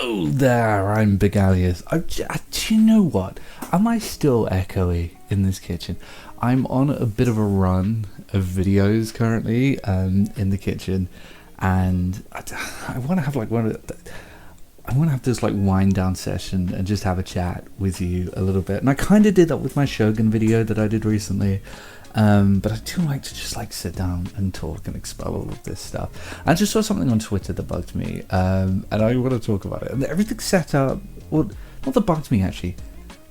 Hello there, I'm Big Alias. Do you know what? Am I still echoey in this kitchen? I'm on a bit of a run of videos currently in the kitchen, and I want to have like I want to have this like wind down session and just have a chat with you a little bit. And I kind of did that with my Shogun video that I did recently. But I do like to just like sit down and talk and expel all of this stuff. I just saw something on Twitter that bugged me, and I want to talk about it. And everything's set up. Well, not that bugged me actually.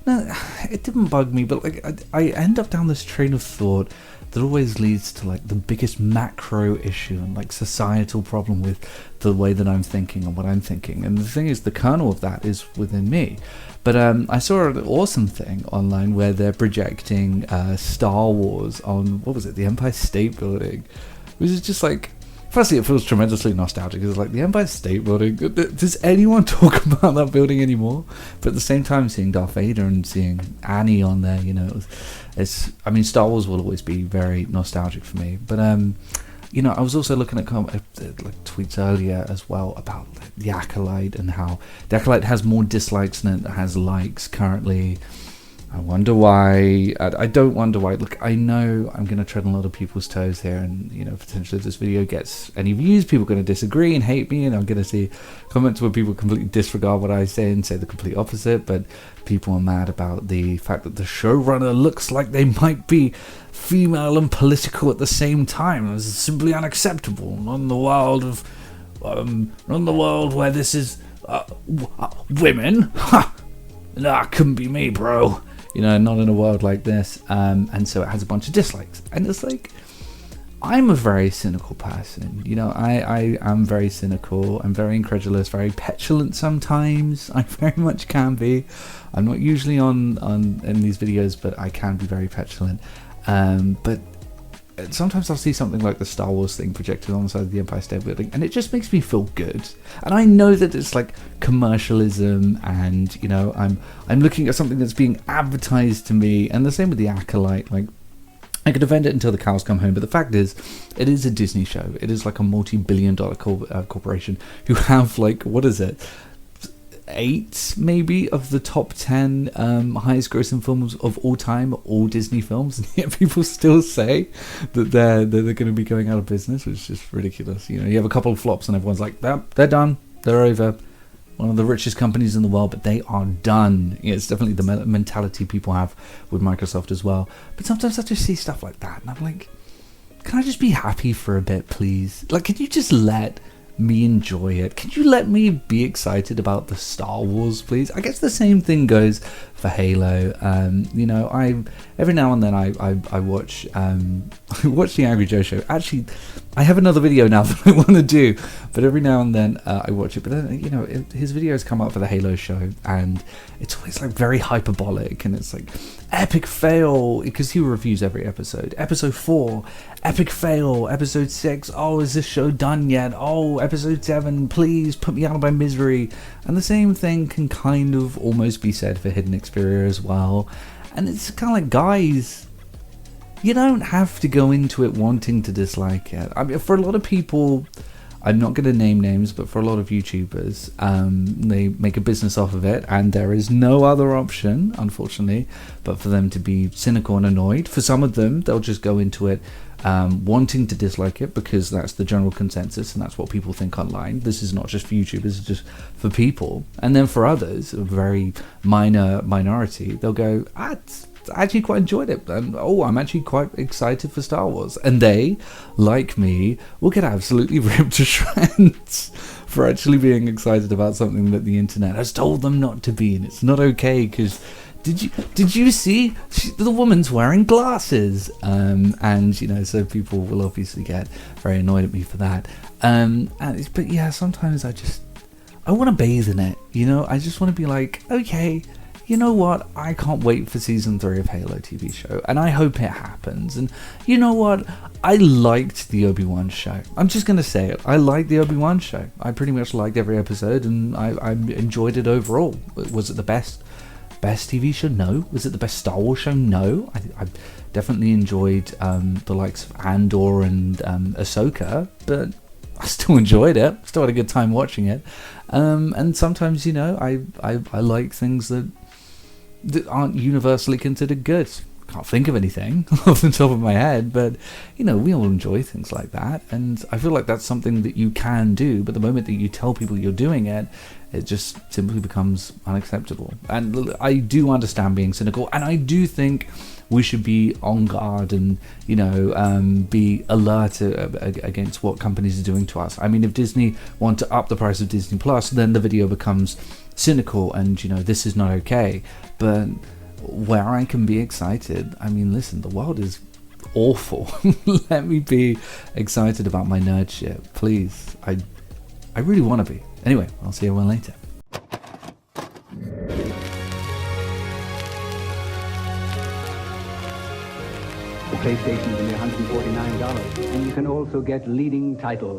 No, it didn't bug me, but like I end up down this train of thought that always leads to like the biggest macro issue and like societal problem with the way that I'm thinking and what I'm thinking. And the thing is, the kernel of that is within me. But I saw an awesome thing online where they're projecting Star Wars on, what was it, the Empire State Building, which is just like, firstly it feels tremendously nostalgic. It's like the Empire State Building, does anyone talk about that building anymore? But at the same time, seeing Darth Vader and seeing Annie on there, you know, I mean, Star Wars will always be very nostalgic for me. But you know, I was also looking at like tweets earlier as well about the Acolyte and how the Acolyte has more dislikes than it has likes currently. I wonder why. I don't wonder why. Look, I know I'm going to tread on a lot of people's toes here, and you know, potentially if this video gets any views, people are going to disagree and hate me, and I'm going to see comments where people completely disregard what I say and say the complete opposite. But people are mad about the fact that the showrunner looks like they might be female and political at the same time. It's simply unacceptable. Not in the world of, not in the world where this is women. Ha! Nah, couldn't be me, bro. You know, not in a world like this. And so it has a bunch of dislikes. And it's like, I'm a very cynical person. You know, I am very cynical. I'm very incredulous, very petulant sometimes. I very much can be. I'm not usually on in these videos, but I can be very petulant. But sometimes I'll see something like the Star Wars thing projected on the side of the Empire State Building, and it just makes me feel good. And I know that it's like commercialism, and you know, I'm looking at something that's being advertised to me, and the same with the Acolyte. Like, I could defend it until the cows come home, but the fact is, it is a Disney show. It is like a multi-billion-dollar corporation who have like, what is it? 8 maybe of the top 10 highest grossing films of all time, all Disney films, and yet people still say that they're going to be going out of business, which is just ridiculous. You know, you have a couple of flops and everyone's like, they're done, they're over. One of the richest companies in the world, but they are done. Yeah, it's definitely the mentality people have with Microsoft as well. But sometimes I just see stuff like that and I'm like, can I just be happy for a bit, please? Like, can you just let me enjoy it? Can you let me be excited about the Star Wars, please? I guess the same thing goes for Halo. You know, I every now and then I watch I watch the Angry Joe show. Actually, I have another video now that I want to do, but every now and then I watch it. But then, you know, his videos come up for the Halo show, and it's always like very hyperbolic, and it's like epic fail, because he reviews every episode. Episode 4, epic fail. Episode 6, oh, is this show done yet? Oh, episode 7, please put me out of my misery. And the same thing can kind of almost be said for Hidden Xperia as well. And it's kind of like, guys, you don't have to go into it wanting to dislike it. I mean, for a lot of people, I'm not going to name names, but for a lot of YouTubers, they make a business off of it, and there is no other option, unfortunately, but for them to be cynical and annoyed. For some of them, they'll just go into it wanting to dislike it because that's the general consensus and that's what people think online. This is not just for YouTubers, it's just for people. And then for others, a very minor minority, they'll go, I actually quite enjoyed it, and oh, I'm actually quite excited for Star Wars. And they, like me, will get absolutely ripped to shreds for actually being excited about something that the internet has told them not to be, and it's not okay because did you see the woman's wearing glasses? And you know, so people will obviously get very annoyed at me for that. But yeah, sometimes I want to bathe in it. You know, I just want to be like, okay, you know what? I can't wait for season 3 of Halo TV show, and I hope it happens. And you know what? I liked the Obi-Wan show. I'm just gonna say it. I liked the Obi-Wan show. I pretty much liked every episode, and I enjoyed it overall. Was it the best TV show? No. Was it the best Star Wars show? No. I definitely enjoyed the likes of Andor and Ahsoka, but I still enjoyed it. Still had a good time watching it. And sometimes, you know, I like things that aren't universally considered good. Can't think of anything off the top of my head, but you know, we all enjoy things like that, and I feel like that's something that you can do, but the moment that you tell people you're doing it, it just simply becomes unacceptable. And I do understand being cynical, and I do think we should be on guard and, you know, be alert against what companies are doing to us. I mean, if Disney want to up the price of Disney Plus, then the video becomes cynical and, you know, this is not okay. But where I can be excited, I mean, listen, the world is awful. Let me be excited about my nerd shit, please. I really want to be. Anyway, I'll see everyone later. The PlayStation's only $149, and you can also get leading titles.